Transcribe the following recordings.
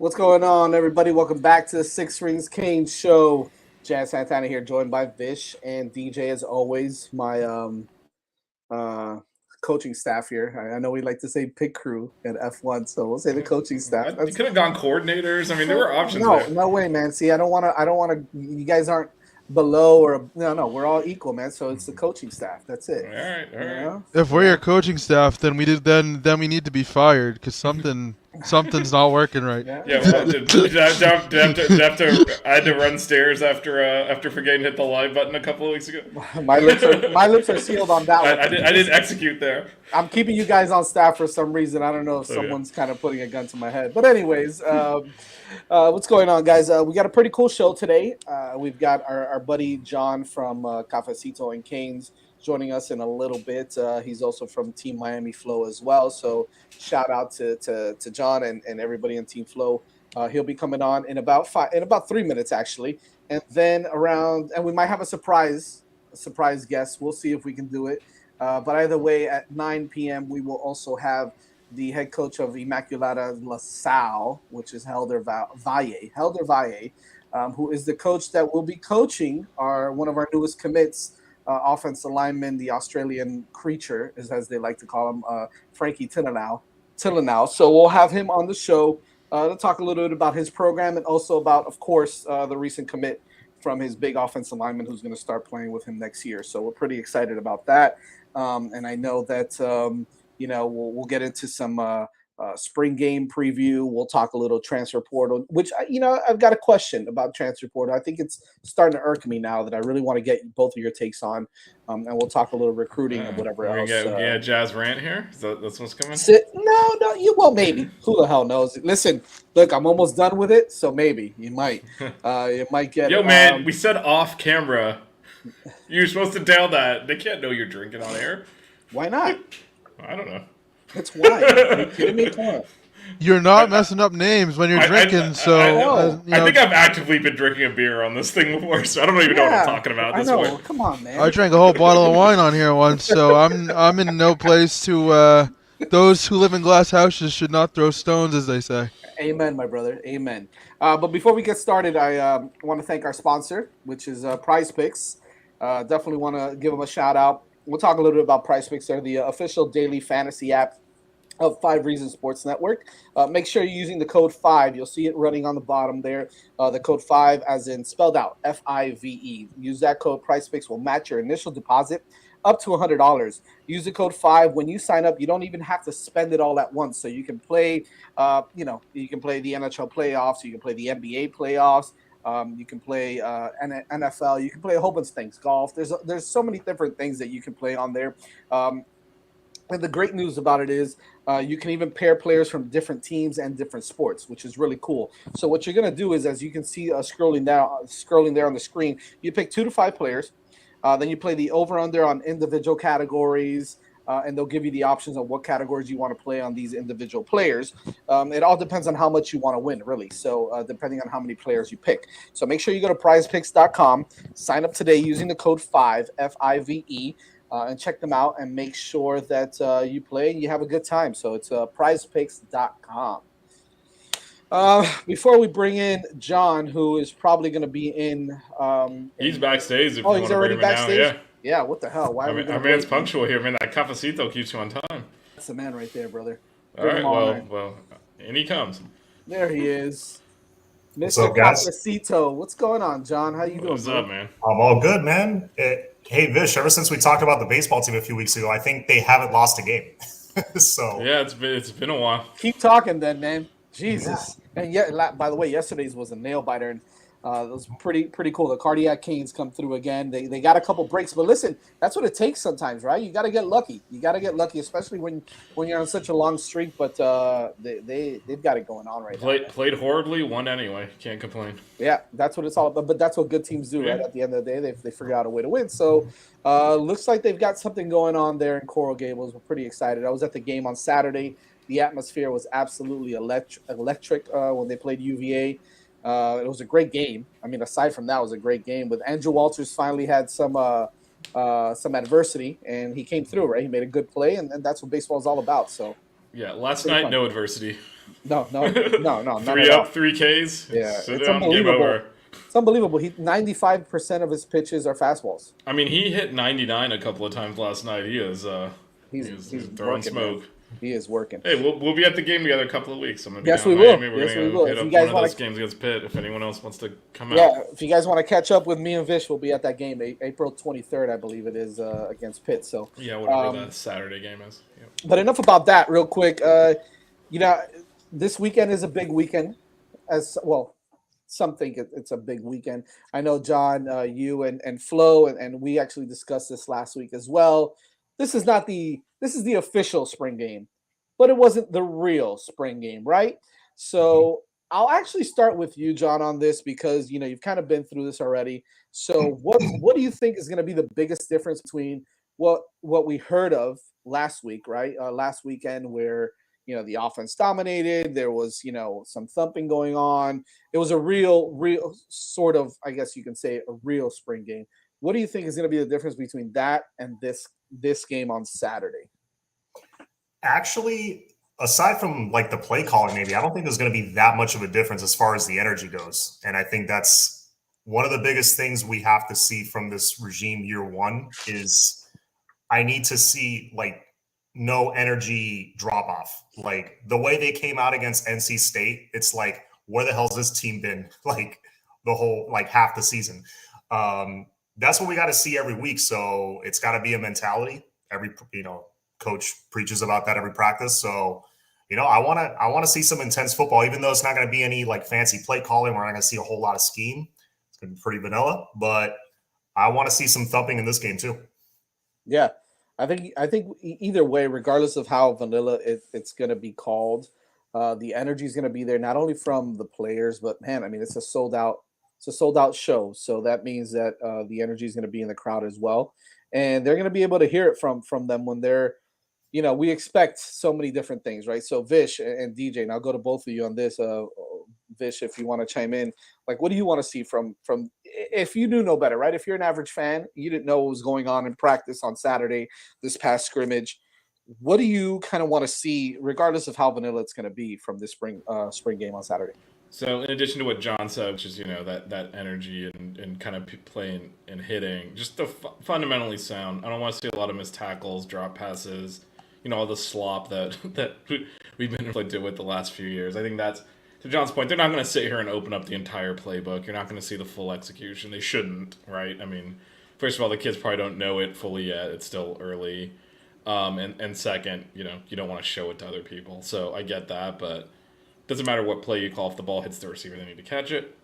What's going on, everybody? Welcome back to the Six Rings Kane Show. Jazz Santana here, joined by Vish and DJ as always. My uh, coaching staff here. I know we like to say pit crew at F1, so we'll say the coaching staff. You could have gone coordinators. I mean, there were options No, there. no way, man. See, I don't want to. I don't want to. You guys aren't below or no. We're all equal, man. So it's the coaching staff. That's it. All right, all right. know? If we're your coaching staff, then then we need to be fired because something's not working right. Yeah, well, I had to run stairs after forgetting to hit the live button a couple of weeks ago. My lips are sealed on that one. I didn't execute there. I'm keeping you guys on staff for some reason. I don't know if yeah. someone's kind of putting a gun to my head. But anyways, what's going on, guys? We got a pretty cool show today. We've got our buddy John from Cafecito and Canes joining us in a little bit. He's also from Team Miami Flow as well. So shout out to John and everybody in Team Flow. He'll be coming on in about 3 minutes, actually. And then we might have a surprise guest. We'll see if we can do it. But either way, at 9 p.m., we will also have the head coach of Immaculata La Salle, which is Helder Valle, who is the coach that will be coaching one of our newest commits, offensive lineman, the Australian creature, as they like to call him, Frankie Tinilau. So we'll have him on the show to talk a little bit about his program and also about, of course, the recent commit from his big offensive lineman who's going to start playing with him next year. So we're pretty excited about that. And I know that, we'll get into some spring game preview. We'll talk a little transfer portal, which, I've got a question about transfer portal. I think it's starting to irk me now that I really want to get both of your takes on. And we'll talk a little recruiting and whatever else. Yeah, Jazz rant here? That's what's coming? No, maybe. Who the hell knows? Listen, look, I'm almost done with it, so maybe you might get. Yo, man, we said off camera. You're supposed to tell that. They can't know you're drinking on air. Why not? I don't know. It's wine. Are you kidding me? Come on. You're not messing up names when you're drinking, I think I've actively been drinking a beer on this thing before, so I don't even know what I'm talking about. I know. Come on, man. I drank a whole bottle of wine on here once, so I'm in no place to. Those who live in glass houses should not throw stones, as they say. Amen, my brother. Amen. But before we get started, I want to thank our sponsor, which is Prize Picks. Definitely want to give them a shout out. We'll talk a little bit about Prize Picks. They're the official daily fantasy app of 5 Reasons Sports Network. Make sure you're using the code 5. You'll see it running on the bottom there. The code 5 as in spelled out, F-I-V-E. Use that code. Prize Picks will match your initial deposit up to $100. Use the code 5 when you sign up. You don't even have to spend it all at once. So you can play, you can play the NHL playoffs. You can play the NBA playoffs. You can play NFL. You can play a whole bunch of things. Golf. There's so many different things that you can play on there. And the great news about it is you can even pair players from different teams and different sports, which is really cool. So what you're going to do is, as you can see scrolling there on the screen, you pick 2 to 5 players. Then you play the over-under on individual categories, and they'll give you the options on what categories you want to play on these individual players. It all depends on how much you want to win, really. So depending on how many players you pick. So make sure you go to prizepicks.com, sign up today using the code 5, F-I-V-E, and check them out and make sure that you play and you have a good time. So it's prizepicks.com. Before we bring in John, who is probably going to be in. He's backstage. If he's already backstage? Now, yeah. Yeah, what the hell? Why? Our man's punctual here, man. That Cafecito keeps you on time. That's the man right there, brother. All right, well, and he comes. There he is. What's Mr. up, guys? Cafecito. What's going on, John? How you doing? What's up, man? I'm all good, man. Hey, Vish, ever since we talked about the baseball team a few weeks ago, I think they haven't lost a game. So yeah, it's been a while. Keep talking then, man. Jesus. Yeah. And yeah, by the way, yesterday's was a nail biter, and it was pretty cool. The cardiac canes come through again. They got a couple breaks, but listen, that's what it takes sometimes, right? You got to get lucky. You got to get lucky, especially when you're on such a long streak. But they've got it going on right now. Played horribly, won anyway. Can't complain. Yeah, that's what it's all about. But that's what good teams do, right? At the end of the day, they figure out a way to win. So looks like they've got something going on there in Coral Gables. We're pretty excited. I was at the game on Saturday. The atmosphere was absolutely electric when they played UVA. It was a great game. I mean, aside from that, it was a great game. But Andrew Walters finally had some adversity, and he came through, right? He made a good play, and that's what baseball is all about. So yeah, last night, no adversity. No, not Three at up, all. 3 Ks. Yeah, Sit it's down, game unbelievable. over. It's unbelievable. 95% of his pitches are fastballs. I mean, he hit 99 a couple of times last night. He's He's throwing working, man. smoke. He is working. Hey, we'll be at the game together a couple of weeks. I'm gonna be Yes, down we in will. Miami. We're Yes, we gonna will. hit If you up guys one of want those to, games against Pitt. If anyone else wants to come out. yeah, if you guys want to catch up with me and Vish, we'll be at that game, April 23rd, I believe it is, against Pitt. So, Yeah, whatever that Saturday game is. Yep. but enough about that. Real quick, you know, this weekend is a big weekend. As well, some think it's a big weekend. I know John, you and Flo, and we actually discussed this last week as well. This is the official spring game, but it wasn't the real spring game, right? So I'll actually start with you, John, on this because you've kind of been through this already. So what do you think is going to be the biggest difference between what we heard of last week, right? Last weekend where the offense dominated. There was some thumping going on. It was a real sort of, I guess you can say, a real spring game. What do you think is going to be the difference between that and this game on Saturday? Actually, aside from like the play calling, maybe I don't think there's going to be that much of a difference as far as the energy goes. And I think that's one of the biggest things we have to see from this regime year one is I need to see like no energy drop off. Like the way they came out against NC State, it's like, where the hell's this team been like the whole like half the season? That's what we got to see every week. So it's got to be a mentality. Every coach preaches about that every practice. So I want to see some intense football, even though it's not going to be any like fancy play calling. We're not going to see a whole lot of scheme. It's going to be pretty vanilla, but I want to see some thumping in this game too. Yeah, I think either way, regardless of how vanilla it's going to be called, the energy is going to be there not only from the players, but man, I mean, it's a sold out show. So that means that the energy is going to be in the crowd as well, and they're going to be able to hear it from them when they're, we expect so many different things, right? So Vish and DJ, and I'll go to both of you on this. Vish, if you want to chime in, like, what do you want to see from if you do know better, right? If you're an average fan, you didn't know what was going on in practice on Saturday, this past scrimmage. What do you kind of want to see, regardless of how vanilla it's going to be, from this spring game on Saturday? So in addition to what John said, which is that energy and kind of playing and hitting, just the fundamentally sound. I don't want to see a lot of missed tackles, drop passes, all the slop that we've been inflicted with the last few years. I think that's, to John's point, they're not going to sit here and open up the entire playbook. You're not going to see the full execution. They shouldn't, right? I mean, first of all, the kids probably don't know it fully yet. It's still early. And second, you don't want to show it to other people. So I get that, but it doesn't matter what play you call. If the ball hits the receiver, they need to catch it.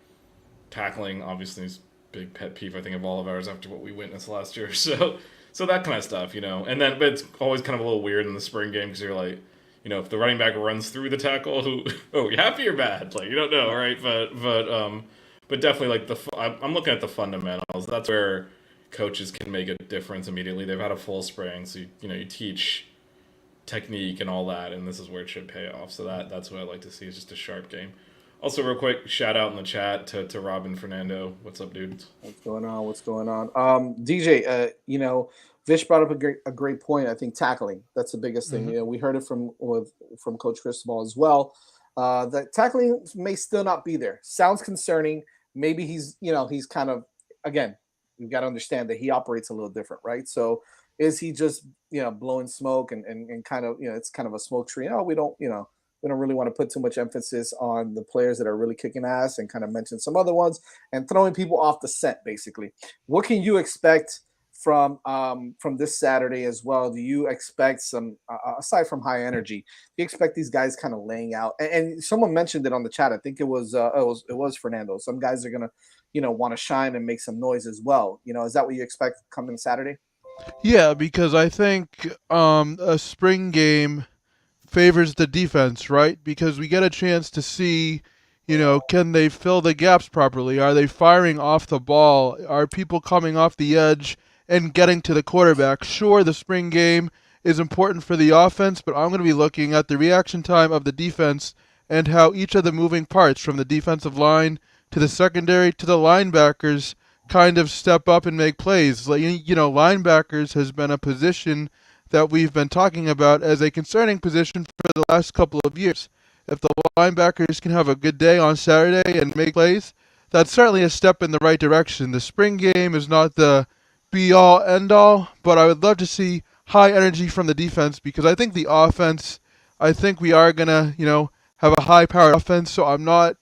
Tackling, obviously, is a big pet peeve, I think, of all of ours after what we witnessed last year. So that kind of stuff, And then, but it's always kind of a little weird in the spring game because you're like, if the running back runs through the tackle, you happy or bad? Like, you don't know, right? But definitely, like, I'm looking at the fundamentals. That's where coaches can make a difference immediately. They've had a full spring, so you teach technique and all that, and this is where it should pay off. So that's what I like to see, is just a sharp game. Also, real quick, shout out in the chat to Robin Fernando. What's up, dudes? What's going on? DJ, Vish brought up a great point. I think tackling, that's the biggest thing. Mm-hmm. We heard it from Coach Cristobal as well. That tackling may still not be there. Sounds concerning. Maybe he's kind of, again, we've got to understand that he operates a little different, right? So is he just, blowing smoke and kind of, it's kind of a smoke tree. We don't really want to put too much emphasis on the players that are really kicking ass and kind of mention some other ones and throwing people off the scent, basically. What can you expect from this Saturday as well? Do you expect some, aside from high energy, do you expect these guys kind of laying out? And someone mentioned it on the chat. I think it was Fernando. Some guys are gonna, want to shine and make some noise as well. Is that what you expect coming Saturday? Yeah, because I think a spring game favors the defense, right? Because we get a chance to see, can they fill the gaps properly? Are they firing off the ball? Are people coming off the edge and getting to the quarterback? Sure, the spring game is important for the offense, but I'm going to be looking at the reaction time of the defense and how each of the moving parts, from the defensive line to the secondary to the linebackers, kind of step up and make plays. Linebackers has been a position that we've been talking about as a concerning position for the last couple of years. if the linebackers can have a good day on Saturday and make plays, that's certainly a step in the right direction. The spring game is not the be-all, end-all, but I would love to see high energy from the defense because I think the offense, I think we are going to, have a high-powered offense, so I'm not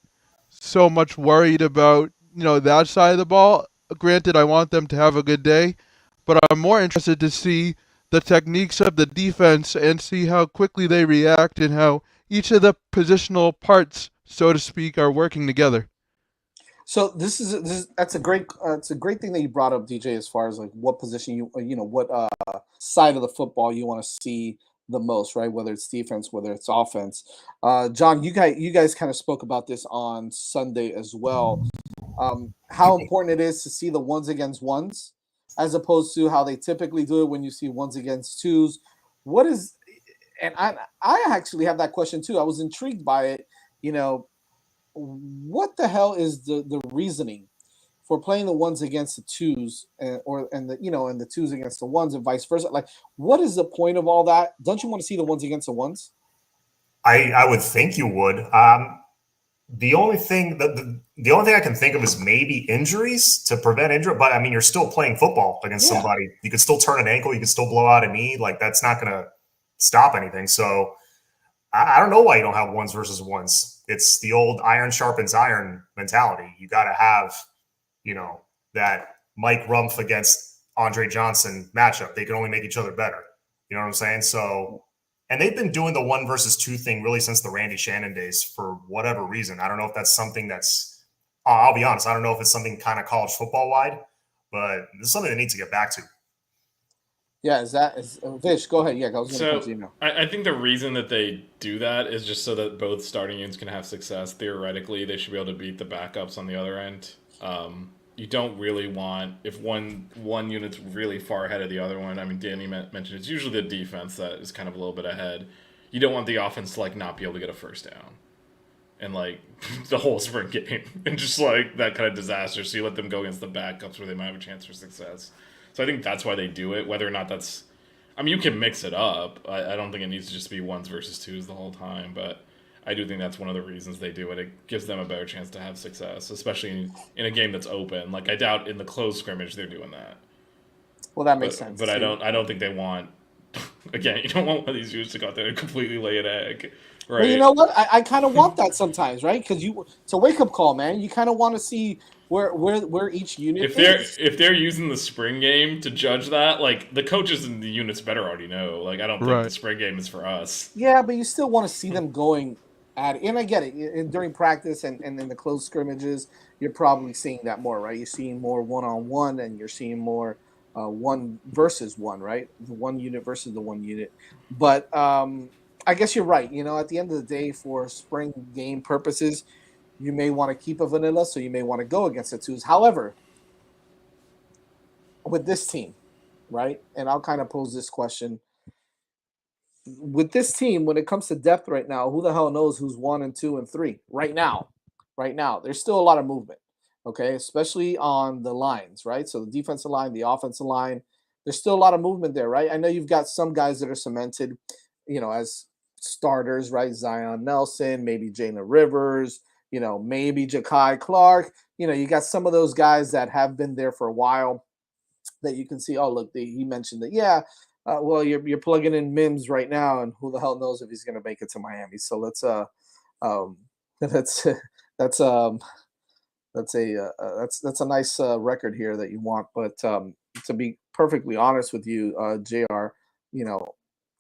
so much worried about, that side of the ball. Granted, I want them to have a good day, but I'm more interested to see the techniques of the defense and see how quickly they react and how each of the positional parts, so to speak, are working together. So that's a great it's a great thing that you brought up, DJ. As far as like what position what side of the football you want to see the most, right? Whether it's defense, whether it's offense. John, you guys kind of spoke about this on Sunday as well. How important it is to see the ones against ones, as opposed to how they typically do it when you see ones against twos. What is and I actually have that question too. I was intrigued by it. You know, what the hell is the reasoning for playing the ones against the twos and the twos against the ones and vice versa? Like, what is the point of all that? Don't you want to see the ones against the ones? I would think you would. The only thing the only thing I can think of is maybe injuries to prevent injury. But I mean, you're still playing football against somebody. You could still turn an ankle. You could still blow out a knee. Like that's not going to stop anything. So I don't know why you don't have ones versus ones. It's the old iron sharpens iron mentality. You got to have, that Mike Rumpf against Andre Johnson matchup. They can only make each other better. You know what I'm saying? So, and they've been doing the one versus two thing really since the Randy Shannon days for whatever reason. I don't know if that's something that's, I'll be honest, I don't know if it's something kind of college football wide, but this is something they need to get back to. Yeah, is Vish? Go ahead. Yeah, I was going to come to So you now. I think the reason that they do that is just so that both starting units can have success. Theoretically, they should be able to beat the backups on the other end. You don't really want if one unit's really far ahead of the other one. I mean, Danny mentioned it's usually the defense that is kind of a little bit ahead. You don't want the offense to like not be able to get a first down, and like the whole spring game, and just like that kind of disaster. So you let them go against the backups where they might have a chance for success. So I think that's why they do it. Whether or not that's, I mean, you can mix it up. I don't think it needs to just be ones versus twos the whole time, but I do think that's one of the reasons they do it. It gives them a better chance to have success, especially in a game that's open. Like I doubt in the close scrimmage they're doing that. Well, that makes sense. But I don't think they want. Again, you don't want one of these dudes to go out there and completely lay an egg, right? Well, you know what? I kind of want that sometimes, right? Because it's a wake up call, man. You kind of want to see where each unit is. If they're using the spring game to judge that, like the coaches and the units better already know. Like I don't think the spring game is for us. Yeah, but you still want to see them going at it. And I get it. During practice and in the close scrimmages, you're probably seeing that more, right? You're seeing more one-on-one and you're seeing more one versus one, right? The one unit versus the one unit. But I guess you're right. At the end of the day, for spring game purposes, you may want to keep a vanilla, so you may want to go against the twos. However, with this team, right? And I'll kind of pose this question. With this team, when it comes to depth right now, who the hell knows who's 1 and 2 and 3 right now? Right now, there's still a lot of movement, okay? Especially on the lines, right? So the defensive line, the offensive line, there's still a lot of movement there, right? I know you've got some guys that are cemented, as starters, right? Zion Nelson, maybe Jalen Rivers, maybe Ja'Kai Clark. You got some of those guys that have been there for a while that you can see. Oh, look, he mentioned that. Yeah, well, you're plugging in Mims right now, and who the hell knows if he's going to make it to Miami? So let's that's a nice record here that you want. But to be perfectly honest with you, Jr.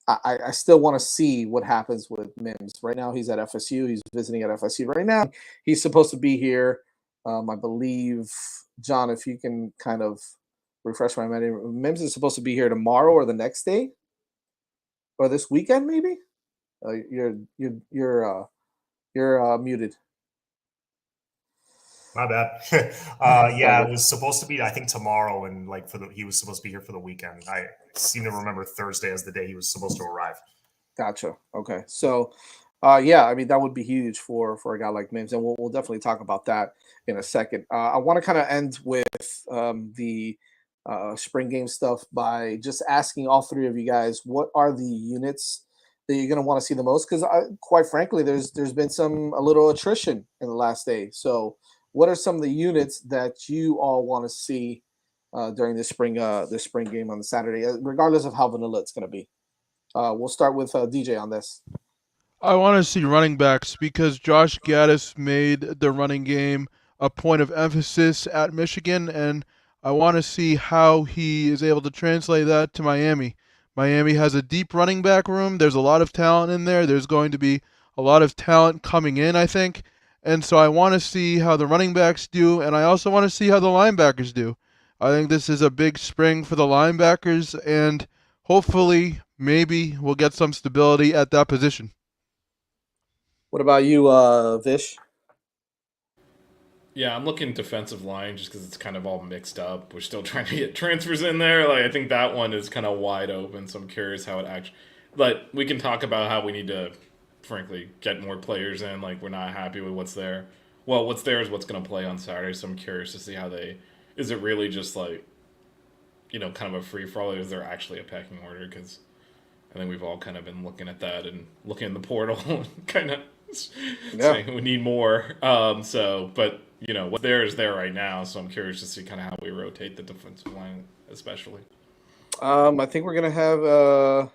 I still want to see what happens with Mims. Right now, he's at FSU. He's visiting at FSU right now. He's supposed to be here. I believe, John, if you can kind of refresh my memory, Mims is supposed to be here tomorrow or the next day, or this weekend, maybe. You're muted. My bad. Yeah, it was supposed to be, I think, tomorrow, and he was supposed to be here for the weekend. I seem to remember Thursday as the day he was supposed to arrive. Gotcha. Okay, so yeah, I mean that would be huge for a guy like Mims, and we'll definitely talk about that in a second. I want to kind of end with the spring game stuff by just asking all three of you guys, what are the units that you're going to want to see the most? Because quite frankly, there's been a little attrition in the last day. So what are some of the units that you all want to see during this spring game on the Saturday, regardless of how vanilla it's going to be? We'll start with DJ on this. I want to see running backs because Josh Gaddis made the running game a point of emphasis at Michigan, and I want to see how he is able to translate that to Miami. Miami has a deep running back room. There's a lot of talent in there. There's going to be a lot of talent coming in, I think. And so I want to see how the running backs do, and I also want to see how the linebackers do. I think this is a big spring for the linebackers, and hopefully, maybe we'll get some stability at that position. What about you, Vish? Yeah, I'm looking defensive line just because it's kind of all mixed up. We're still trying to get transfers in there. Like, I think that one is kind of wide open, so I'm curious how it actually. But we can talk about how we need to, frankly, get more players in. Like, we're not happy with what's there. Well, what's there is what's going to play on Saturday, so I'm curious to see how they. Is it really just like, kind of a free for all? Or is there actually a pecking order? Because I think we've all kind of been looking at that and looking in the portal and kind of saying we need more. But what's there is there right now. So I'm curious to see kind of how we rotate the defensive line, especially. I think we're gonna have a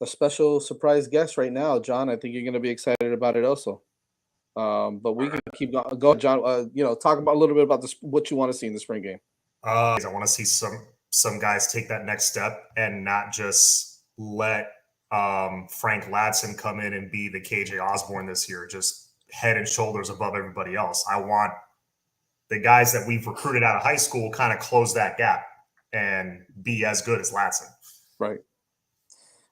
special surprise guest right now, John. I think you're gonna be excited about it also. But we can keep going. Go, John. Talk about a little bit about what you want to see in the spring game. I want to see some guys take that next step and not just let Frank Ladson come in and be the KJ Osborne this year, just head and shoulders above everybody else. I want the guys that we've recruited out of high school kind of close that gap and be as good as Ladson. Right.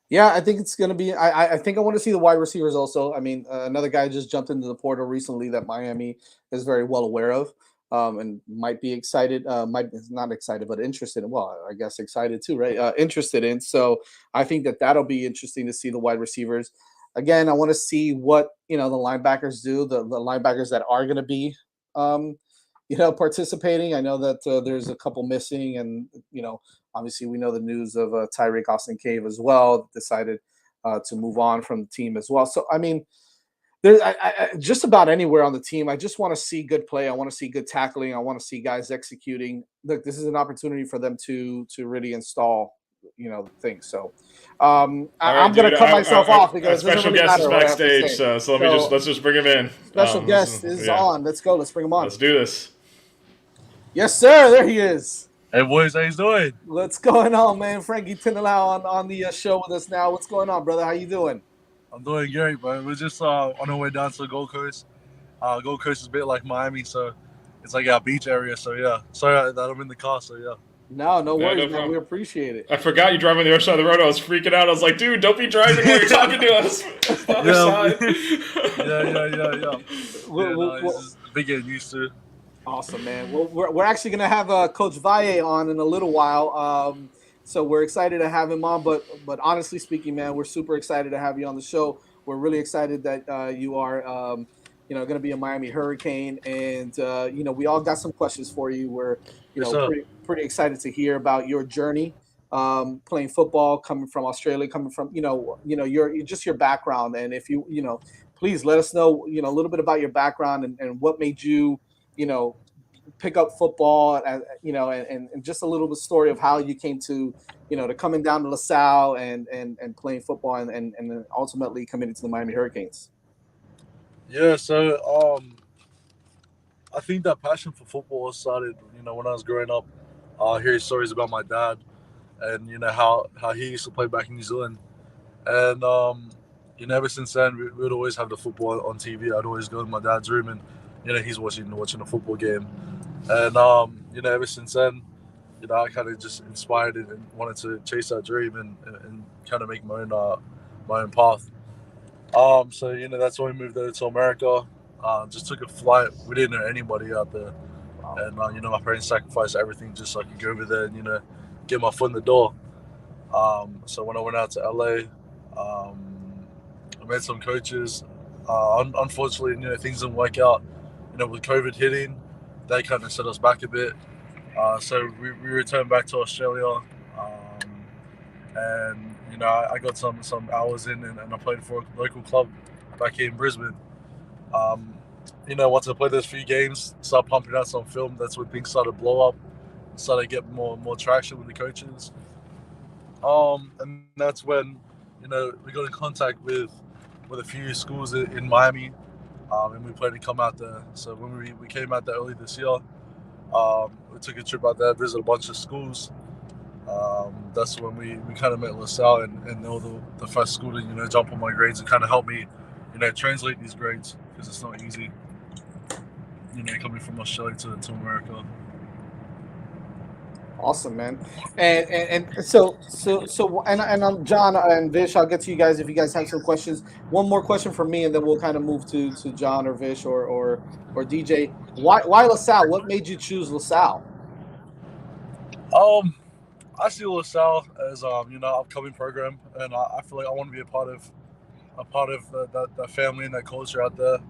Yeah, I think it's going to be. I think I want to see the wide receivers also. I mean, another guy just jumped into the portal recently that Miami is very well aware of. And might be excited, might not excited, but interested in. Well, I guess excited too, right? Interested in. So I think that'll be interesting to see the wide receivers. Again, I want to see what the linebackers do. The linebackers that are going to be, participating. I know that there's a couple missing, and obviously we know the news of Tyreek Austin Cave as well. Decided to move on from the team as well. So I mean. There's just about anywhere on the team. I just want to see good play. I want to see good tackling. I want to see guys executing. Look, this is an opportunity for them to really install, things. So I'm going to cut myself off because a special guest is backstage. So let's just bring him in. Special guest is on. Let's go. Let's bring him on. Let's do this. Yes, sir. There he is. Hey, boys, how you doing? What's going on, man? Frankie Tinilau on the show with us now. What's going on, brother? How you doing? I'm doing great, but we're just on our way down to the Gold Coast. Gold Coast is a bit like Miami, so it's like our beach area. So yeah, sorry that I'm in the car. So yeah. No worries, man. We appreciate it. I forgot you drive on the other side of the road. I was freaking out. I was like, dude, don't be driving while you're talking to us. It's the other side. Yeah. It's big getting used to. Awesome, man. Well, we're actually gonna have Coach Valle on in a little while. So we're excited to have him on, but honestly speaking, man, we're super excited to have you on the show. We're really excited that you are, going to be a Miami Hurricane, and we all got some questions for you. We're, pretty excited to hear about your journey playing football, coming from Australia, coming from, your just your background, and if you, please let us know, a little bit about your background and what made you, pick up football, and just a little bit story of how you came to, to coming down to LaSalle and playing football and then ultimately committing to the Miami Hurricanes. Yeah, so I think that passion for football started, when I was growing up. Hearing stories about my dad and, how he used to play back in New Zealand. And, ever since then, we would always have the football on TV. I'd always go to my dad's room and, he's watching a football game. And, ever since then, I kind of just inspired and wanted to chase that dream and kind of make my own path. So, that's when we moved over to America. Just took a flight. We didn't know anybody out there. And, my parents sacrificed everything just so I could go over there and, get my foot in the door. So when I went out to LA, I met some coaches. Unfortunately, things didn't work out. With COVID hitting, they kind of set us back a bit. So we returned back to Australia. and I got some hours in, and I played for a local club back here in Brisbane. Once I played those few games, started pumping out some film. That's when things started to blow up, started to get more traction with the coaches. And that's when we got in contact with a few schools in Miami, and we planned to come out there. So when we came out there early this year, we took a trip out there, visited a bunch of schools. That's when we kind of met LaSalle, and they were the first school to jump on my grades and kind of help me translate these grades, because it's not easy coming from Australia to America. Awesome, man. And so John and Vish, I'll get to you guys if you guys have some questions. One more question from me, and then we'll kind of move to John or Vish or DJ. Why LaSalle? What made you choose LaSalle? I see LaSalle as upcoming program, and I feel like I want to be a part of that family and that culture out there.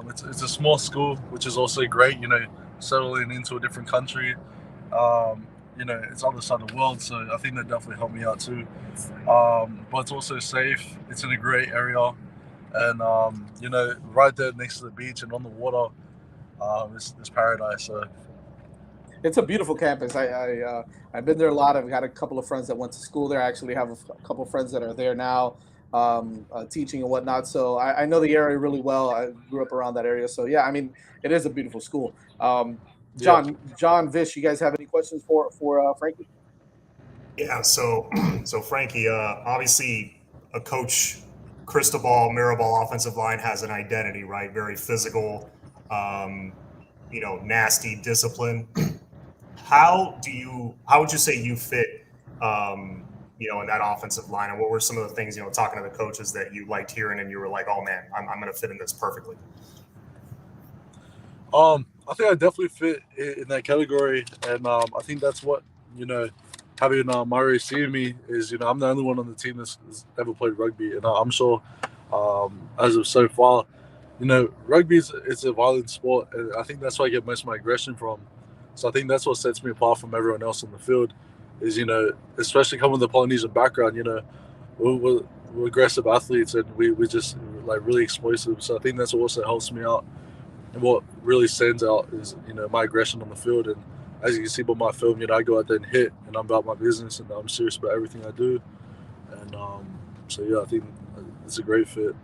It's a small school, which is also great. Settling into a different country. It's on the side of the world, so I think that definitely helped me out too. But it's also safe. It's in a great area, and right there next to the beach and on the water, it's paradise. So it's a beautiful campus. I've been there a lot. I've got a couple of friends that went to school there. I actually have a couple of friends that are there now, teaching and whatnot. So I know the area really well. I grew up around that area. So yeah, I mean, it is a beautiful school. John, Vish, you guys have any questions for Frankie? Yeah, so Frankie, obviously a coach, Cristobal, Mirabal offensive line has an identity, right? Very physical, nasty discipline. How would you say you fit, in that offensive line? And what were some of the things, talking to the coaches that you liked hearing and you were like, oh man, I'm going to fit in this perfectly? I think I definitely fit in that category, and I think that's what having Murray seeing me is I'm the only one on the team that's ever played rugby, and I'm sure as of so far, rugby it's a violent sport, and I think that's where I get most of my aggression from. So I think that's what sets me apart from everyone else on the field, is especially coming with the Polynesian background, we're aggressive athletes, and we just like really explosive. So I think that's what also helps me out. And what really stands out is, my aggression on the field. And as you can see by my film, I go out there and hit, and I'm about my business, and I'm serious about everything I do. And so, yeah, I think it's a great fit.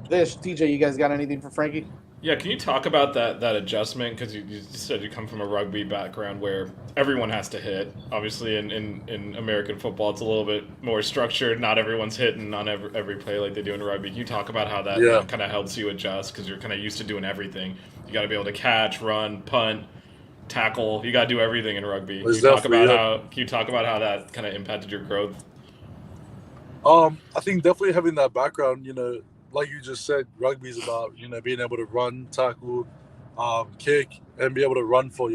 Vish, DJ, you guys got anything for Frankie? Yeah, can you talk about that adjustment? Because you said you come from a rugby background where everyone has to hit. Obviously, in American football, it's a little bit more structured. Not everyone's hitting on every play like they do in rugby. Can you talk about how that kind of helps you adjust? Because you're kind of used to doing everything. You got to be able to catch, run, punt, tackle. You got to do everything in rugby. Can you talk about how that kind of impacted your growth? I think definitely having that background, like you just said, rugby is about, being able to run, tackle, kick, and be able to run for,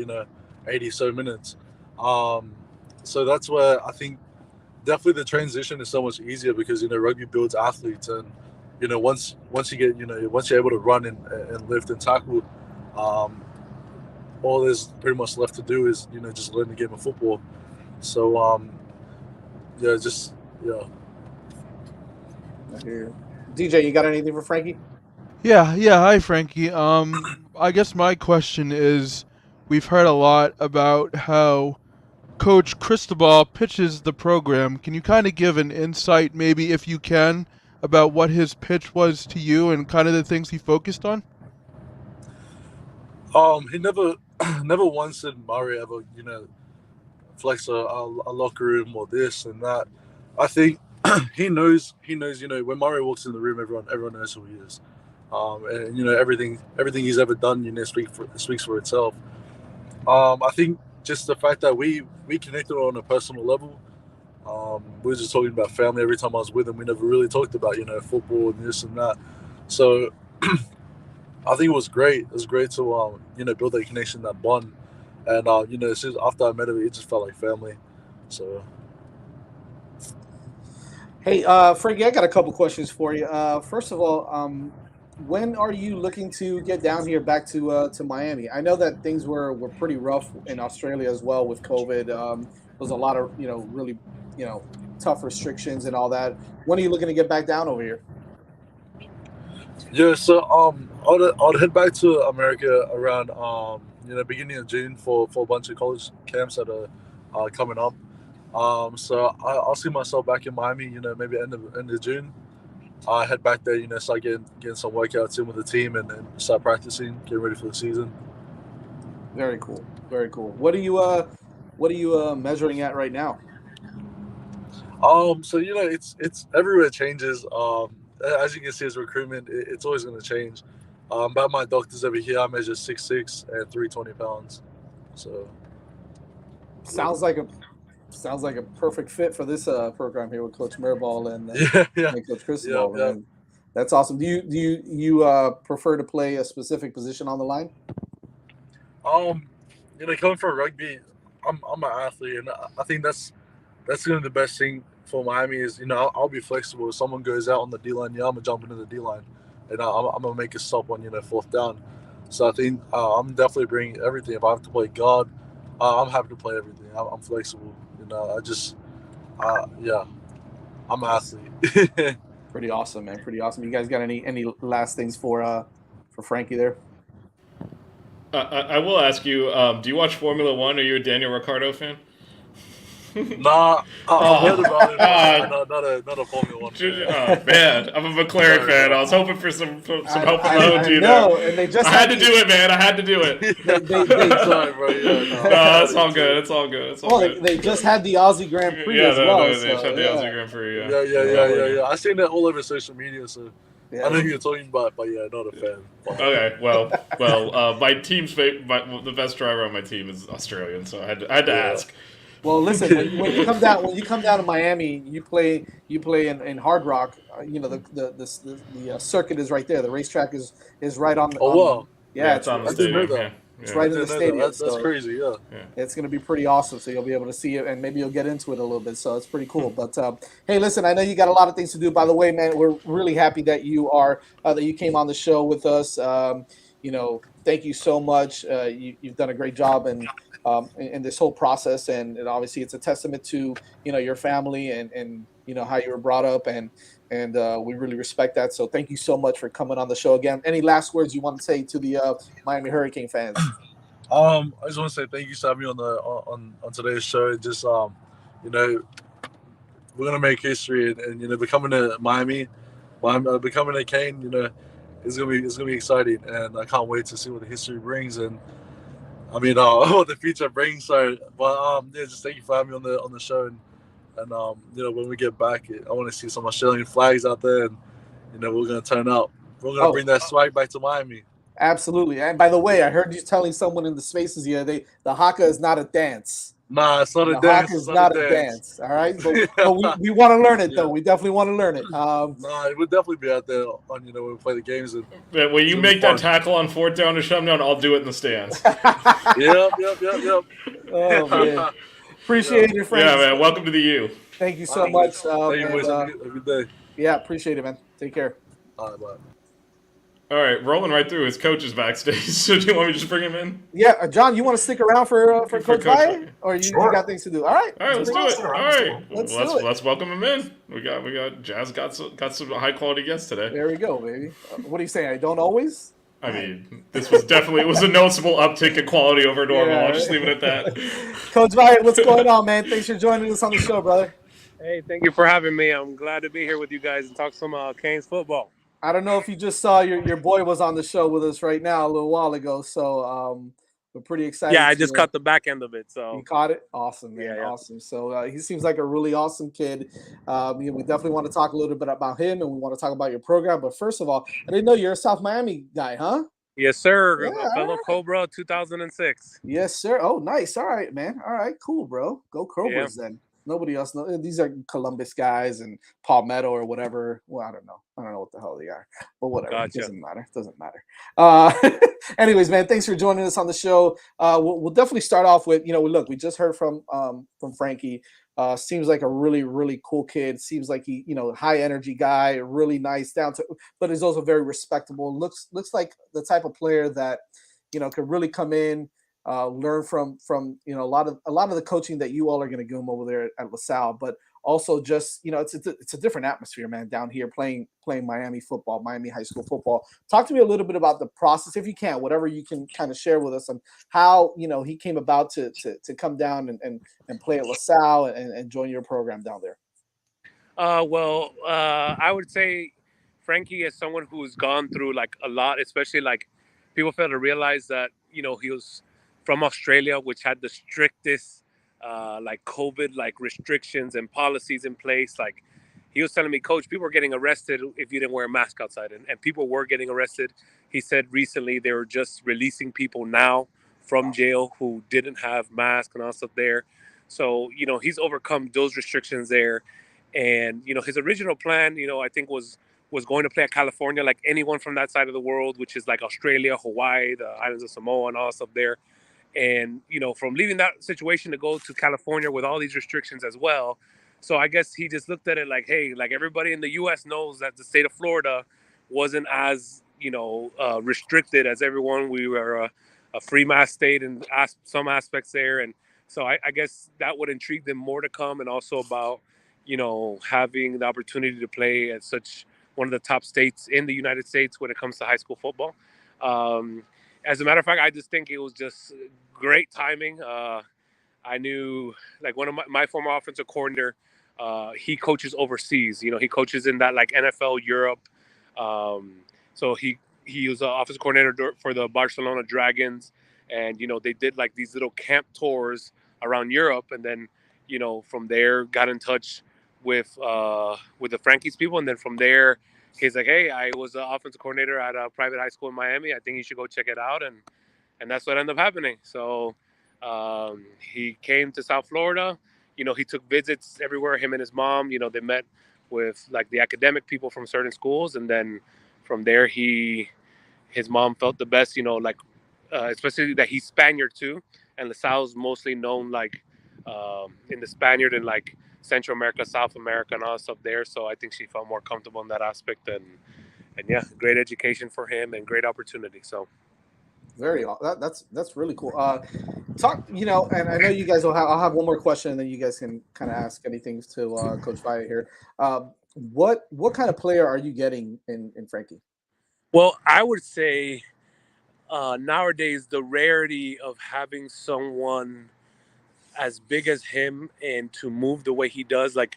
80 so minutes. So that's where I think definitely the transition is so much easier, because, rugby builds athletes, and, once you get, once you're able to run and lift and tackle, all there's pretty much left to do is, just learn the game of football. So, yeah. DJ, you got anything for Frankie? Yeah. Hi, Frankie. I guess my question is, we've heard a lot about how Coach Cristobal pitches the program. Can you kind of give an insight, maybe if you can, about what his pitch was to you and kind of the things he focused on? He never once said Murray ever, flex a locker room or this and that. I think he knows, when Murray walks in the room, everyone knows who he is. And everything he's ever done, speaks for itself. I think just the fact that we connected on a personal level. We were just talking about family every time I was with him. We never really talked about, football and this and that. So I think it was great. It was great to, build that connection, that bond. And, as soon as after I met him, it just felt like family. So. Hey, Frankie, I got a couple questions for you. First of all, when are you looking to get down here back to Miami? I know that things were pretty rough in Australia as well with COVID. There was a lot of really tough restrictions and all that. When are you looking to get back down over here? Yeah, so I'll head back to America around beginning of June for a bunch of college camps that are coming up. So I'll see myself back in Miami. Maybe end of June. I head back there. Start getting some workouts in with the team and start practicing, getting ready for the season. Very cool. Very cool. What are you measuring at right now? So it's everywhere changes. As you can see, as recruitment, it's always going to change. By my doctors over here, I measure 6'6" and 320 pounds. So sounds like a perfect fit for this program here with Coach Mirabal and Coach Cristobal. Yeah. That's awesome. Do you prefer to play a specific position on the line? Coming from rugby, I'm an athlete, and I think that's going to be the best thing for Miami is, I'll be flexible. If someone goes out on the D-line, I'm going to jump into the D-line. And I'm going to make a stop on, fourth down. So I think I'm definitely bringing everything. If I have to play guard, I'm happy to play everything. I'm flexible. I'm an athlete. Pretty awesome, man. Pretty awesome. You guys got any last things for Frankie there? I will ask you, do you watch Formula One? Are you a Daniel Ricciardo fan? Nah, I've heard about it, but not a Formula 1 fan. Oh, man, I'm a McLaren fan. I was hoping for some help from the OG there. And they just I had to do it, man. I had to do it. Sorry, bro. It's all good. It's all good. They just had the Aussie Grand Prix as well. They just had the Aussie Grand Prix, Yeah. I seen that all over social media, so I know who you're talking about, but not a fan. Okay, well, my team's the best driver on my team is Australian, so I had to ask. Well, listen, when you come down to Miami, you play in Hard Rock. The circuit is right there. The racetrack is right on. Wow! It's on the stadium. It's right in the stadium. That's crazy. Yeah. It's going to be pretty awesome. So you'll be able to see it, and maybe you'll get into it a little bit. So it's pretty cool. But hey, listen, I know you got a lot of things to do. By the way, man, we're really happy that you came on the show with us. Thank you so much. You've done a great job in this whole process, and obviously it's a testament to your family and how you were brought up, and we really respect that. So thank you so much for coming on the show again. Any last words you want to say to the Miami Hurricane fans? I just want to say thank you for having me on today's show. Just we're gonna make history, and becoming a Miami, becoming a Cane, it's gonna be exciting, and I can't wait to see what the history brings, and what the future brings. So, but just thank you for having me on the show, and when we get back, I want to see some Australian flags out there, and we're gonna turn up. We're gonna bring that swag back to Miami. Absolutely. And by the way, I heard you telling someone in the spaces here, the haka is not a dance. Nah, it's not a dance. Haka is not a dance. All right, but we want to learn it though. We definitely want to learn it. It would definitely be out there on when we play the games. And when you make that tackle on fourth down to shove down, I'll do it in the stands. Yep. Oh man, appreciate it, friends. Yeah, man. Welcome to the U. Thank you so much. Thank you, boys. Have a good day. Yeah, appreciate it, man. Take care. All right, bye. All right, rolling right through. His coach is backstage, so do you want me to just bring him in? Yeah, John, you want to stick around for Coach Byer, or you got things to do? All right, let's do it. All right, let's welcome him in. We got Jazz got some high quality guests today. There we go, baby. What are you saying? I don't always. I mean, this was definitely a noticeable uptick in quality over normal. I'll just leave it at that. Coach Byer, what's going on, man? Thanks for joining us on the show, brother. Hey, thank you for having me. I'm glad to be here with you guys and talk some Canes football. I don't know if you just saw your boy was on the show with us right now a little while ago, so we're pretty excited. Yeah, I just caught the back end of it. So you caught it? Awesome, man. Yeah. Awesome. So he seems like a really awesome kid. We definitely want to talk a little bit about him, and we want to talk about your program. But first of all, I didn't know you're a South Miami guy, huh? Yes, sir. Yeah, fellow Cobra, 2006. Yes, sir. Oh, nice. All right, man. All right, cool, bro. Go Cobras then. Nobody else knows. These are Columbus guys and Palmetto or whatever. Well, I don't know. I don't know what the hell they are, but whatever. Gotcha. It doesn't matter. It doesn't matter. Anyways, man, thanks for joining us on the show. We'll definitely start off with, look, we just heard from Frankie. Seems like a really, really cool kid. Seems like he, high energy guy, really nice, down to, but is also very respectable. Looks like the type of player that, could really come in, learn from a lot of the coaching that you all are going to give him over there at LaSalle, but also just it's a different atmosphere, man, down here playing Miami football, Miami high school football. Talk to me a little bit about the process, if you can, whatever you can kind of share with us on how he came about to come down and play at LaSalle and join your program down there. I would say Frankie is someone who's gone through like a lot, especially like people fail to realize that he was from Australia, which had the strictest like COVID like restrictions and policies in place. Like he was telling me, Coach, people were getting arrested if you didn't wear a mask outside, and people were getting arrested. He said recently they were just releasing people now from jail who didn't have masks and all stuff there. So he's overcome those restrictions there. And his original plan, I think was going to play at California, like anyone from that side of the world, which is like Australia, Hawaii, the islands of Samoa, and all stuff there. And from leaving that situation to go to California with all these restrictions as well. So I guess he just looked at it like, hey, like everybody in the U.S. knows that the state of Florida wasn't as restricted as everyone. We were a free mass state in some aspects there, and so I guess that would intrigue them more to come, and also about having the opportunity to play at such one of the top states in the United States when it comes to high school football. As a matter of fact, I just think it was just great timing. I knew like one of my former offensive coordinator, he coaches overseas. He coaches in that like NFL Europe. So he was an offensive coordinator for the Barcelona Dragons, and they did like these little camp tours around Europe, and then from there got in touch with the Frankie's people, and then from there he's like, hey, I was an offensive coordinator at a private high school in Miami. I think you should go check it out, and that's what ended up happening. So he came to South Florida. He took visits everywhere. Him and his mom, they met with like the academic people from certain schools, and then from there his mom felt the best. Especially that he's Spaniard too, and LaSalle's mostly known like in the Spaniard and like Central America, South America, and all that stuff there. So I think she felt more comfortable in that aspect, and yeah, great education for him and great opportunity. So that's really cool. Talk, and I know you guys I'll have one more question, and then you guys can kind of ask anything to Coach Valle here. What kind of player are you getting in Frankie? Well, I would say nowadays the rarity of having someone as big as him and to move the way he does, like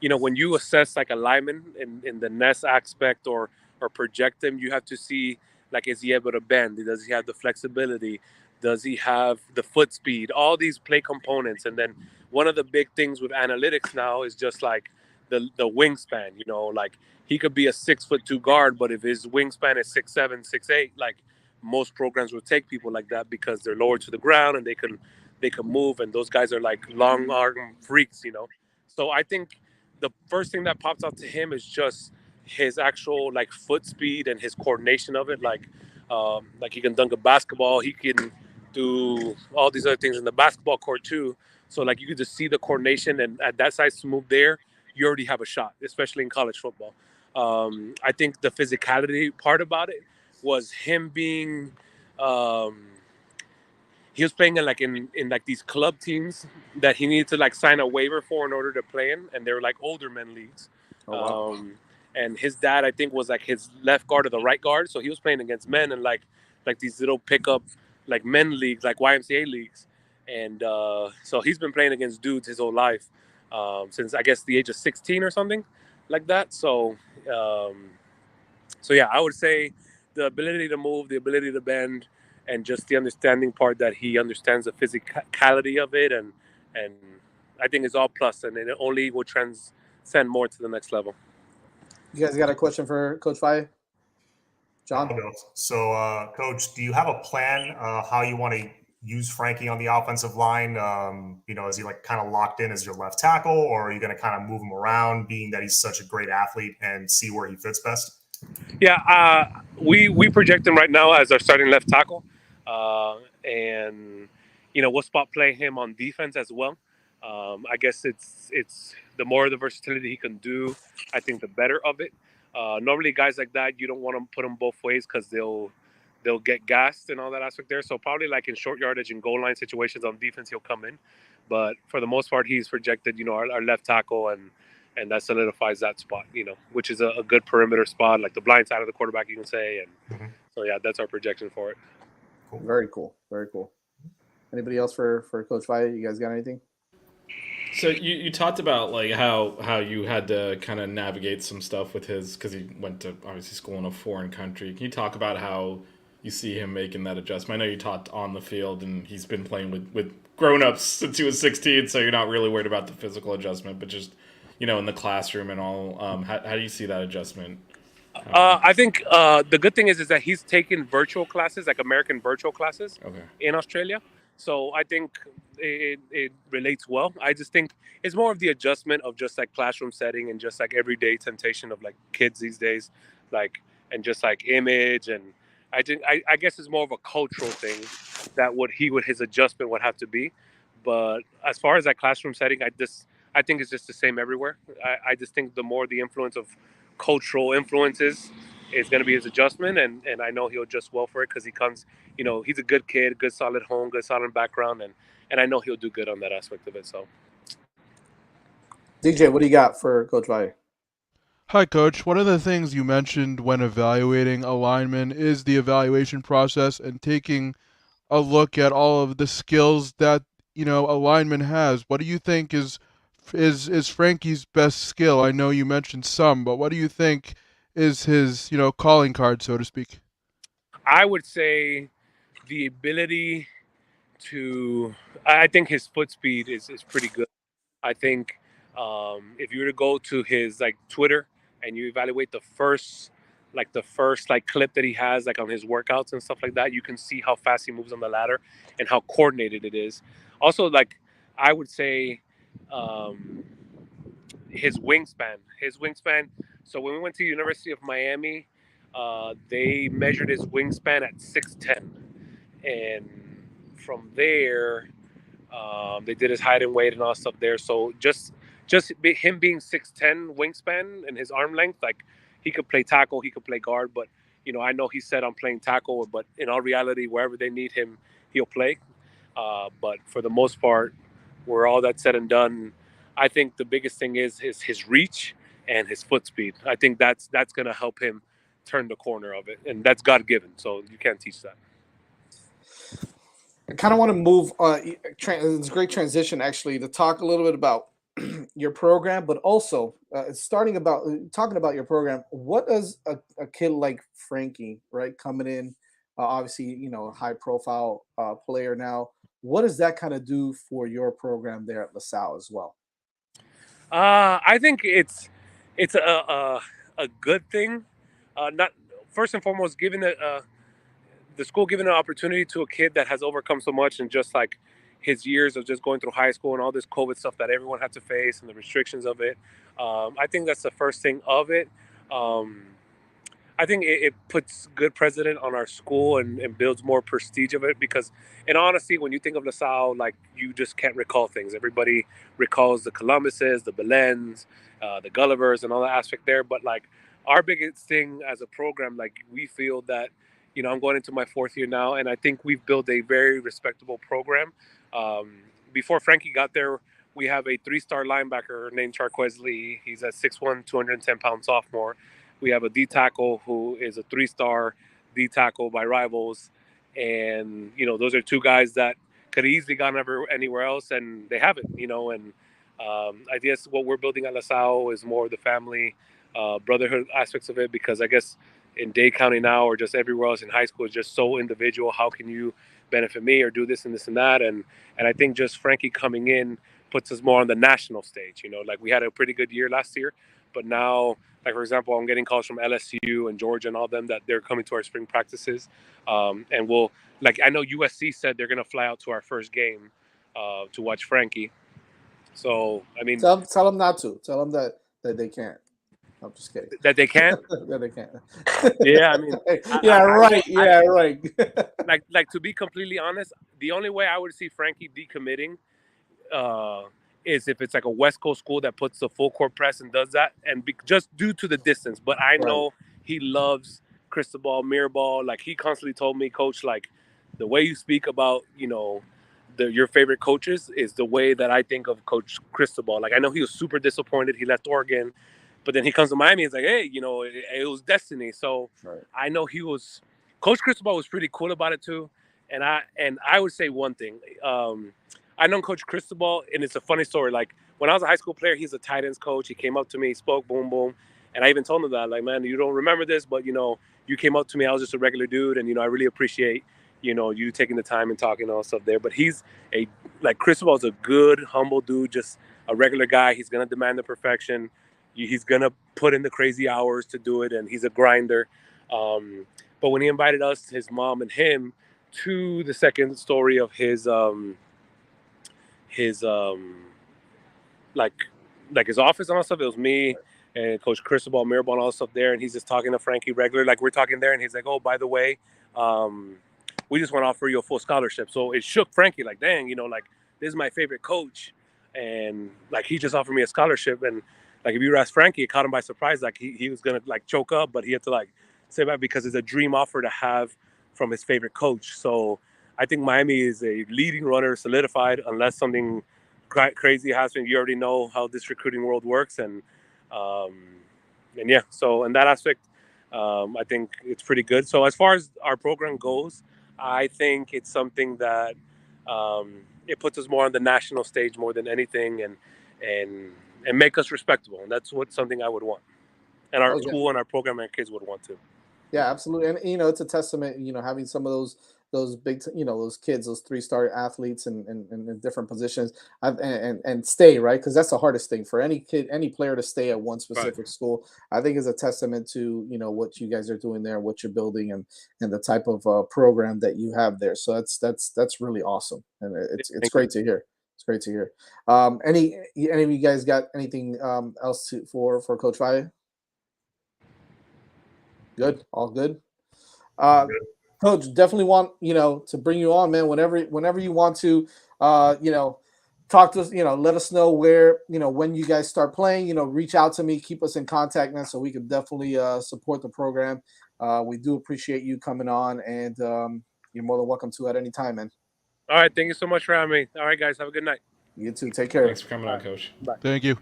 when you assess like a lineman in the nest aspect or project him, you have to see like, is he able to bend, does he have the flexibility, does he have the foot speed, all these play components. And then one of the big things with analytics now is just like the wingspan. Like he could be a 6'2" guard, but if his wingspan is 6'7", 6'8", like most programs would take people like that because they're lower to the ground and they can move, and those guys are like long arm freaks. So I think the first thing that pops out to him is just his actual like foot speed and his coordination of it. Like he can dunk a basketball, he can do all these other things in the basketball court too. So like you could just see the coordination, and at that size to move there, you already have a shot, especially in college football. I think the physicality part about it was him being he was playing in like these club teams that he needed to like sign a waiver for in order to play in, and they were like older men leagues. Oh, wow. And his dad, I think, was like his left guard or the right guard, so he was playing against men and like these little pickup like men leagues, like YMCA leagues. And so he's been playing against dudes his whole life, since I guess the age of 16 or something like that. So yeah, I would say the ability to move, the ability to bend, and just the understanding part that he understands the physicality of it, and I think it's all plus, and it only will transcend more to the next level. You guys got a question for Coach Valle? John? So, Coach, do you have a plan how you want to use Frankie on the offensive line? Is he like kind of locked in as your left tackle, or are you going to kind of move him around, being that he's such a great athlete, and see where he fits best? Yeah, we project him right now as our starting left tackle, and we'll spot play him on defense as well. I guess it's the more the versatility he can do, I think the better of it. Normally, guys like that, you don't want to put them both ways because they'll get gassed and all that aspect there. So probably like in short yardage and goal line situations on defense, he'll come in. But for the most part, he's projected, our left tackle, and that solidifies that spot, which is a good perimeter spot, like the blind side of the quarterback, you can say. And so, yeah, that's our projection for it. Cool. Very cool. Very cool. Anybody else for Coach Valle? You guys got anything? So you talked about like how you had to kind of navigate some stuff with his, because he went to obviously school in a foreign country. Can you talk about how you see him making that adjustment? I know you talked on the field, and he's been playing with grown-ups since he was 16, so you're not really worried about the physical adjustment, but just in the classroom and all. How do you see that adjustment? I think the good thing is that he's taken virtual classes, like American virtual classes, in Australia. So I think it relates well. I just think it's more of the adjustment of just like classroom setting and just like everyday temptation of like kids these days, like, and just like image. And I guess it's more of a cultural thing that his adjustment would have to be. But as far as that classroom setting, I think it's just the same everywhere. I just think the more the influence of cultural influences is going to be his adjustment, and I know he'll adjust well for it because he comes, he's a good kid, good solid home, good solid background, and I know he'll do good on that aspect of it. So, DJ, what do you got for Coach Valle? Hi, Coach. One of the things you mentioned when evaluating a lineman is the evaluation process and taking a look at all of the skills that a lineman has. What do you think is Frankie's best skill? I know you mentioned some, but what do you think is his calling card, so to speak? I would say the ability to. I think his foot speed is pretty good. I think if you were to go to his like Twitter and you evaluate the first clip that he has like on his workouts and stuff like that, you can see how fast he moves on the ladder and how coordinated it is. Also, like I would say, his wingspan. So when we went to University of Miami, they measured his wingspan at 6'10", and from there, they did his height and weight and all stuff there. So just him being 6'10" wingspan and his arm length, like he could play tackle, he could play guard, but I know he's set on playing tackle, but in all reality, wherever they need him, he'll play. But for the most part, where all that's said and done, I think the biggest thing is his reach and his foot speed. I think that's going to help him turn the corner of it, and that's God given, so you can't teach that. I kind of want to move. It's a great transition, actually, to talk a little bit about your program, but also talking about your program. What does a kid like Frankie, right, coming in, obviously, high profile player now, what does that kind of do for your program there at LaSalle as well? I think it's a good thing. Not first and foremost, giving the school giving an opportunity to a kid that has overcome so much, and just like his years of just going through high school and all this COVID stuff that everyone had to face and the restrictions of it. I think that's the first thing of it. I think it puts good precedent on our school and builds more prestige of it, because in honesty, when you think of LaSalle, like, you just can't recall things. Everybody recalls the Columbuses, the Belens, the Gullivers, and all that aspect there. But like, our biggest thing as a program, like, we feel that, I'm going into my fourth year now, and I think we've built a very respectable program. Before Frankie got there, we have a 3-star linebacker named Charquez Lee. He's a 6'1", 210-pound sophomore. We have a D tackle who is a 3-star D tackle by Rivals. And, those are two guys that could easily gone anywhere else, and they haven't, and I guess what we're building at LaSalle is more of the family brotherhood aspects of it, because I guess in Dade County now, or just everywhere else in high school, is just so individual. How can you benefit me or do this and this and that? And I think just Frankie coming in puts us more on the national stage. Like, we had a pretty good year last year, But now, like for example, I'm getting calls from LSU and Georgia and all them that they're coming to our spring practices, and we'll like I know USC said they're gonna fly out to our first game to watch Frankie. So I mean, Tell them not to. Tell them that they can't. I'm just kidding. that they can't. That they can't. Yeah, I mean, right. like to be completely honest, the only way I would see Frankie decommitting is if it's like a West Coast school that puts the full court press and does that, and just due to the distance. But I know he loves Cristobal, Mirabal. Like he constantly told me, Coach, like the way you speak about, your favorite coaches is the way that I think of Coach Cristobal. Like I know he was super disappointed. He left Oregon, but then he comes to Miami. It's like, hey, it was destiny. So I know Coach Cristobal was pretty cool about it too. And I would say one thing. I know Coach Cristobal, and it's a funny story. Like when I was a high school player, he's a tight ends coach. He came up to me, spoke, boom, boom, and I even told him that, like, man, you don't remember this, but you came up to me. I was just a regular dude, and I really appreciate you taking the time and talking all stuff there. But he's Cristobal's a good, humble dude, just a regular guy. He's gonna demand the perfection. He's gonna put in the crazy hours to do it, and he's a grinder. But when he invited us, his mom and him, to the second story of his his office and all stuff, it was me and Coach Cristobal, Mirabal, and all stuff there, and he's just talking to Frankie regular, like we're talking there, and he's like, oh, by the way, we just want to offer you a full scholarship. So it shook Frankie, like, dang, like this is my favorite coach, and like he just offered me a scholarship. And like if you ask Frankie, it caught him by surprise, like he was gonna like choke up, but he had to like say that because it's a dream offer to have from his favorite coach. So I think Miami is a leading runner, solidified, unless something crazy happens. You already know how this recruiting world works, and yeah. So in that aspect, I think it's pretty good. So as far as our program goes, I think it's something that it puts us more on the national stage more than anything, and make us respectable. And that's something I would want, and our school and our program and our kids would want to. Yeah, absolutely. And it's a testament, having some of those big, those kids, those 3-star athletes in different positions, and stay, right? Because that's the hardest thing for any kid, any player to stay at one specific school. I think is a testament to what you guys are doing there, what you're building, and the type of program that you have there. So that's really awesome, and it's great to hear. It's great to hear. Any of you guys got anything else for Coach Valle? Good, all good. Coach, definitely want to bring you on, man. Whenever you want to, talk to us. Let us know where when you guys start playing. Reach out to me, keep us in contact, man, so we can definitely support the program. We do appreciate you coming on, and you're more than welcome to at any time, man. All right, thank you so much for having me. All right, guys, have a good night. You too. Take care. Thanks for coming on, Coach. Bye. Thank you.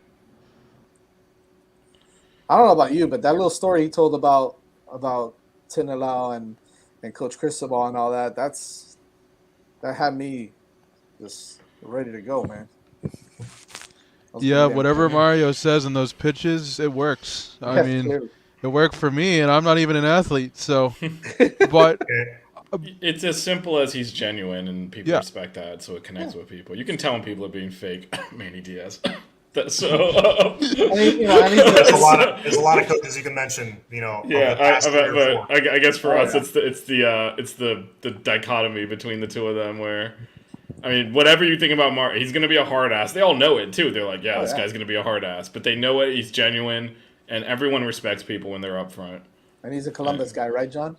I don't know about you, but that little story he told about Tinilau and Coach Cristobal and all that, that had me just ready to go, man. Yeah, whatever Mario says in those pitches, it works. I mean, clearly. It worked for me, and I'm not even an athlete, so. But it's as simple as he's genuine, and people respect that, so it connects with people. You can tell when people are being fake. Manny Diaz. So there's a lot of coaches you can mention. I guess for us, it's the dichotomy between the two of them. Where, I mean, whatever you think about Mark, he's going to be a hard ass. They all know it too. They're like, this guy's going to be a hard ass, but they know it. He's genuine, and everyone respects people when they're up front. And he's a Columbus guy, right, John?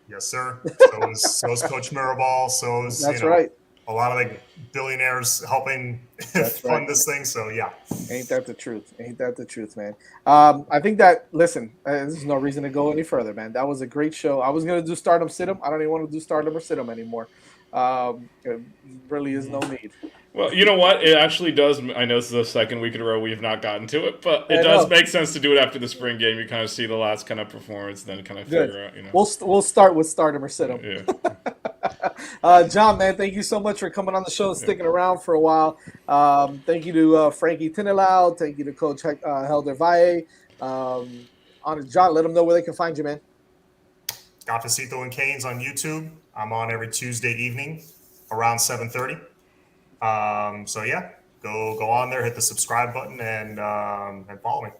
Yes, sir. So is Coach Mirabal. So is right. A lot of billionaires helping fund this thing. So yeah, ain't that the truth? Ain't that the truth, man? I think that there's no reason to go any further, man. That was a great show. I was gonna do Stardom Sit-em. I don't even want to do Stardom or Sit-em anymore. There really is no need. Well, you know what? It actually does. I know this is the second week in a row we have not gotten to it, but it does make sense to do it after the spring game. You kind of see the last kind of performance, then kind of figure out. We'll start with Stardom or Sit-em. Yeah. John, man, thank you so much for coming on the show and sticking around for a while. Thank you to Frankie Tinilau. Thank you to Coach Helderville. John, let them know where they can find you, man. Cafecito and Canes on YouTube. I'm on every Tuesday evening around 7:30. So yeah, go on there, hit the subscribe button, and follow me.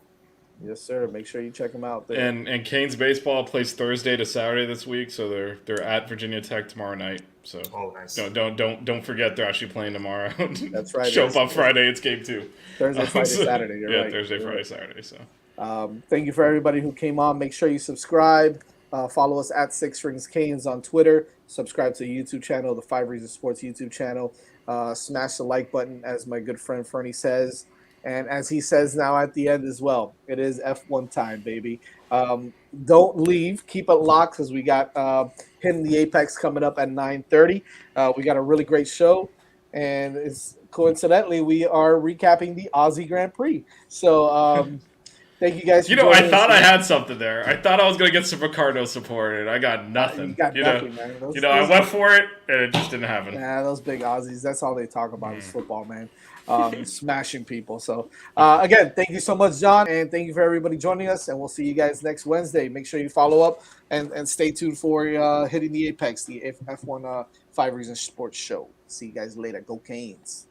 Yes, sir. Make sure you check them out there. And Canes baseball plays Thursday to Saturday this week, so they're at Virginia Tech tomorrow night. So nice. don't forget they're actually playing tomorrow. That's right. Show up on Friday. It's game 2. Thursday, Friday, Saturday. You're right. Thursday, You're Friday, right. Saturday. So thank you for everybody who came on. Make sure you subscribe. Follow us at Six Rings Canes on Twitter. Subscribe to the YouTube channel, the 5 Reasons Sports YouTube channel. Smash the like button, as my good friend Fernie says. And as he says now at the end as well, it is F1 time, baby. Don't leave. Keep it locked because we got Hitting the Apex coming up at 9:30. We got a really great show. And it's coincidentally, we are recapping the Aussie Grand Prix. So thank you guys for I thought I us. had something there. I thought I was going to get some Ricardo support, and I got nothing. You got nothing, man. I went for it, and it just didn't happen. Yeah, those big Aussies, that's all they talk about is football, man. Smashing people. So, again, thank you so much, John, and thank you for everybody joining us, and we'll see you guys next Wednesday. Make sure you follow up and stay tuned for Hitting the Apex, the F1 5 Reasons Sports Show. See you guys later. Go Canes.